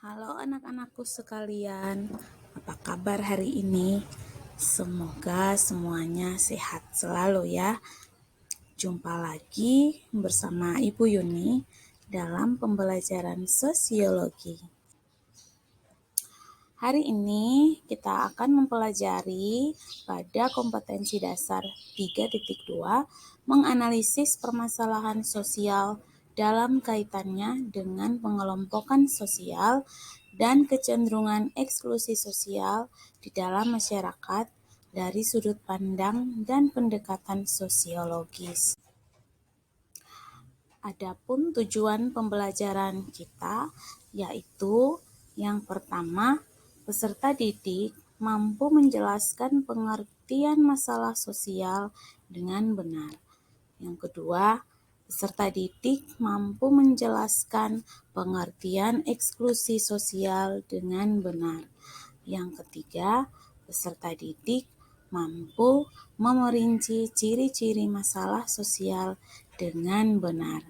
Halo anak-anakku sekalian, apa kabar hari ini? Semoga semuanya sehat selalu ya. Jumpa lagi bersama Ibu Yuni dalam pembelajaran sosiologi. Hari ini kita akan mempelajari pada kompetensi dasar 3.2 menganalisis permasalahan sosial dalam kaitannya dengan pengelompokan sosial dan kecenderungan eksklusi sosial di dalam masyarakat dari sudut pandang dan pendekatan sosiologis. Adapun tujuan pembelajaran kita yaitu yang pertama, peserta didik mampu menjelaskan pengertian masalah sosial dengan benar. Yang kedua, peserta didik mampu menjelaskan pengertian eksklusi sosial dengan benar. Yang ketiga, peserta didik mampu memerinci ciri-ciri masalah sosial dengan benar.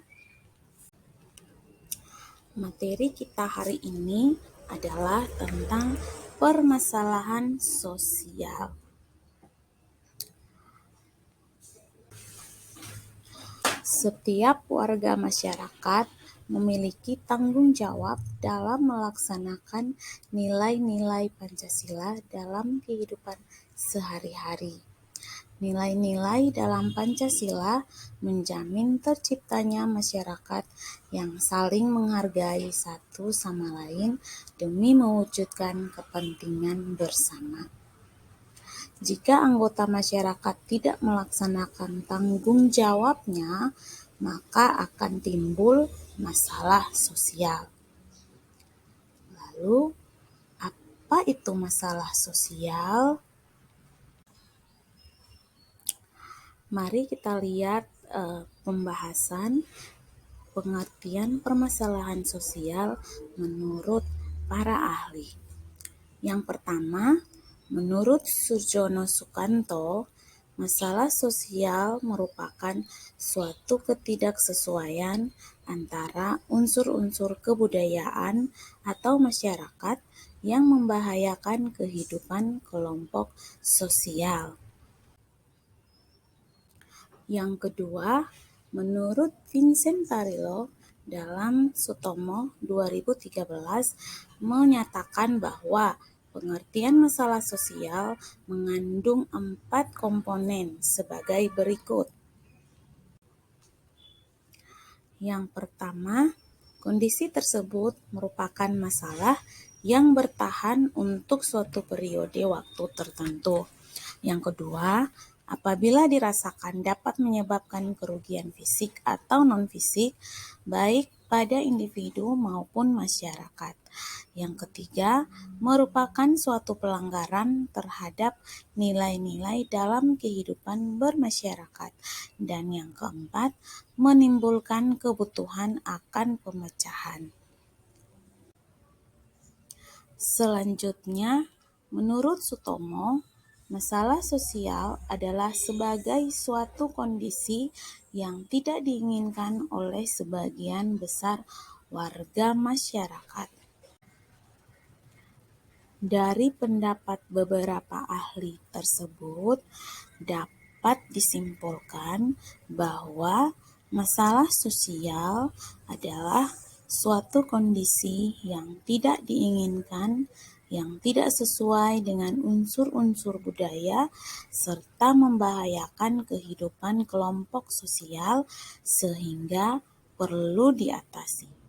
Materi kita hari ini adalah tentang permasalahan sosial. Setiap warga masyarakat memiliki tanggung jawab dalam melaksanakan nilai-nilai Pancasila dalam kehidupan sehari-hari. Nilai-nilai dalam Pancasila menjamin terciptanya masyarakat yang saling menghargai satu sama lain demi mewujudkan kepentingan bersama. Jika anggota masyarakat tidak melaksanakan tanggung jawabnya, maka akan timbul masalah sosial. Lalu, apa itu masalah sosial? Mari kita lihat pembahasan pengertian permasalahan sosial menurut para ahli. Yang pertama, menurut Surjono Sukanto, masalah sosial merupakan suatu ketidaksesuaian antara unsur-unsur kebudayaan atau masyarakat yang membahayakan kehidupan kelompok sosial. Yang kedua, menurut Vincent Parillo dalam Sutomo 2013 menyatakan bahwa pengertian masalah sosial mengandung 4 komponen sebagai berikut. Yang pertama, kondisi tersebut merupakan masalah yang bertahan untuk suatu periode waktu tertentu. Yang kedua, apabila dirasakan dapat menyebabkan kerugian fisik atau non-fisik, baik pada individu maupun masyarakat. Yang ketiga, merupakan suatu pelanggaran terhadap nilai-nilai dalam kehidupan bermasyarakat. Dan yang keempat, menimbulkan kebutuhan akan pemecahan. Selanjutnya, menurut Sutomo, masalah sosial adalah sebagai suatu kondisi yang tidak diinginkan oleh sebagian besar warga masyarakat. Dari pendapat beberapa ahli tersebut, dapat disimpulkan bahwa masalah sosial adalah suatu kondisi yang tidak diinginkan, yang tidak sesuai dengan unsur-unsur budaya, serta membahayakan kehidupan kelompok sosial sehingga perlu diatasi.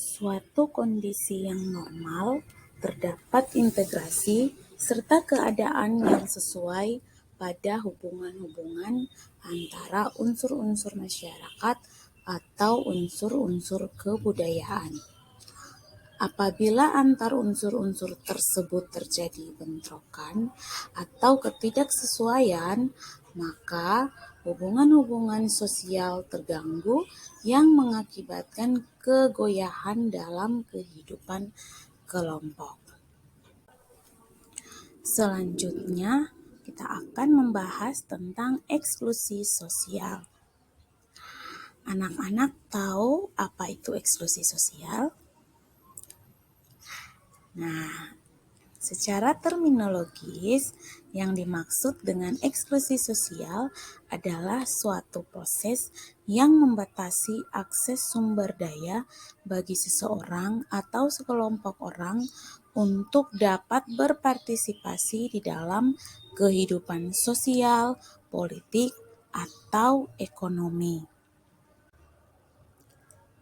Suatu kondisi yang normal terdapat integrasi serta keadaan yang sesuai pada hubungan-hubungan antara unsur-unsur masyarakat atau unsur-unsur kebudayaan. Apabila antar unsur-unsur tersebut terjadi bentrokan atau ketidaksesuaian, maka hubungan-hubungan sosial terganggu yang mengakibatkan kegoyahan dalam kehidupan kelompok. Selanjutnya, kita akan membahas tentang eksklusi sosial. Anak-anak tahu apa itu eksklusi sosial? Nah, secara terminologis, yang dimaksud dengan eksklusi sosial adalah suatu proses yang membatasi akses sumber daya bagi seseorang atau sekelompok orang untuk dapat berpartisipasi di dalam kehidupan sosial, politik, atau ekonomi.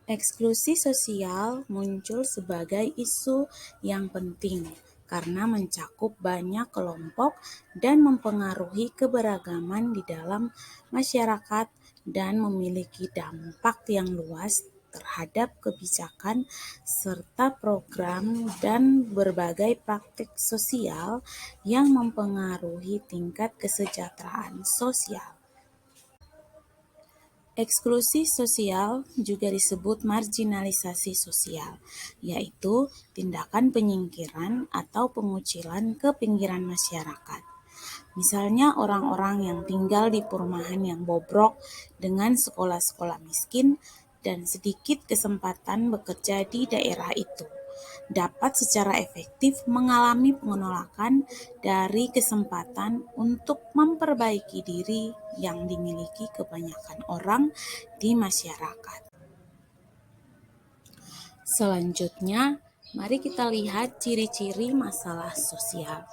Eksklusi sosial muncul sebagai isu yang penting karena mencakup banyak kelompok dan mempengaruhi keberagaman di dalam masyarakat dan memiliki dampak yang luas terhadap kebijakan serta program dan berbagai praktik sosial yang mempengaruhi tingkat kesejahteraan sosial. Eksklusi sosial juga disebut marginalisasi sosial, yaitu tindakan penyingkiran atau pengucilan ke pinggiran masyarakat. Misalnya orang-orang yang tinggal di perumahan yang bobrok dengan sekolah-sekolah miskin dan sedikit kesempatan bekerja di daerah itu dapat secara efektif mengalami penolakan dari kesempatan untuk memperbaiki diri yang dimiliki kebanyakan orang di masyarakat. Selanjutnya, mari kita lihat ciri-ciri masalah sosial.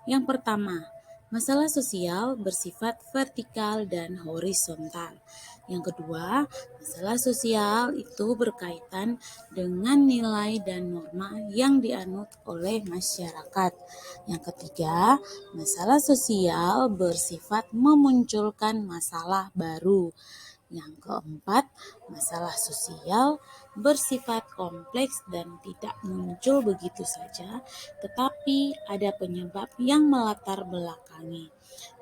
Yang pertama, masalah sosial bersifat vertikal dan horizontal. Yang kedua, masalah sosial itu berkaitan dengan nilai dan norma yang dianut oleh masyarakat. Yang ketiga, masalah sosial bersifat memunculkan masalah baru. Yang keempat, masalah sosial bersifat kompleks dan tidak muncul begitu saja, tetapi ada penyebab yang melatar belakangi.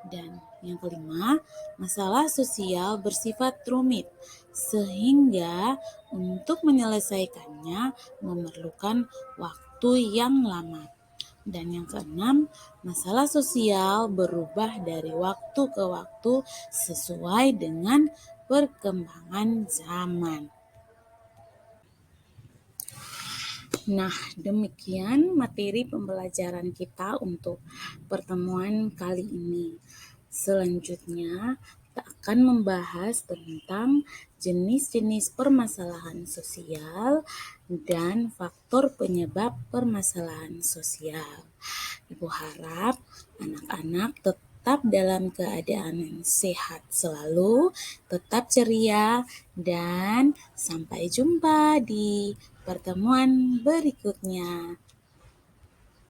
Dan yang kelima, masalah sosial bersifat rumit, sehingga untuk menyelesaikannya memerlukan waktu yang lama. Dan yang keenam, masalah sosial berubah dari waktu ke waktu sesuai dengan perkembangan zaman. Nah, demikian materi pembelajaran kita untuk pertemuan kali ini. Selanjutnya, kita akan membahas tentang jenis-jenis permasalahan sosial dan faktor penyebab permasalahan sosial. Ibu harap anak-anak tetap dalam keadaan yang sehat selalu, tetap ceria, dan sampai jumpa di pertemuan berikutnya.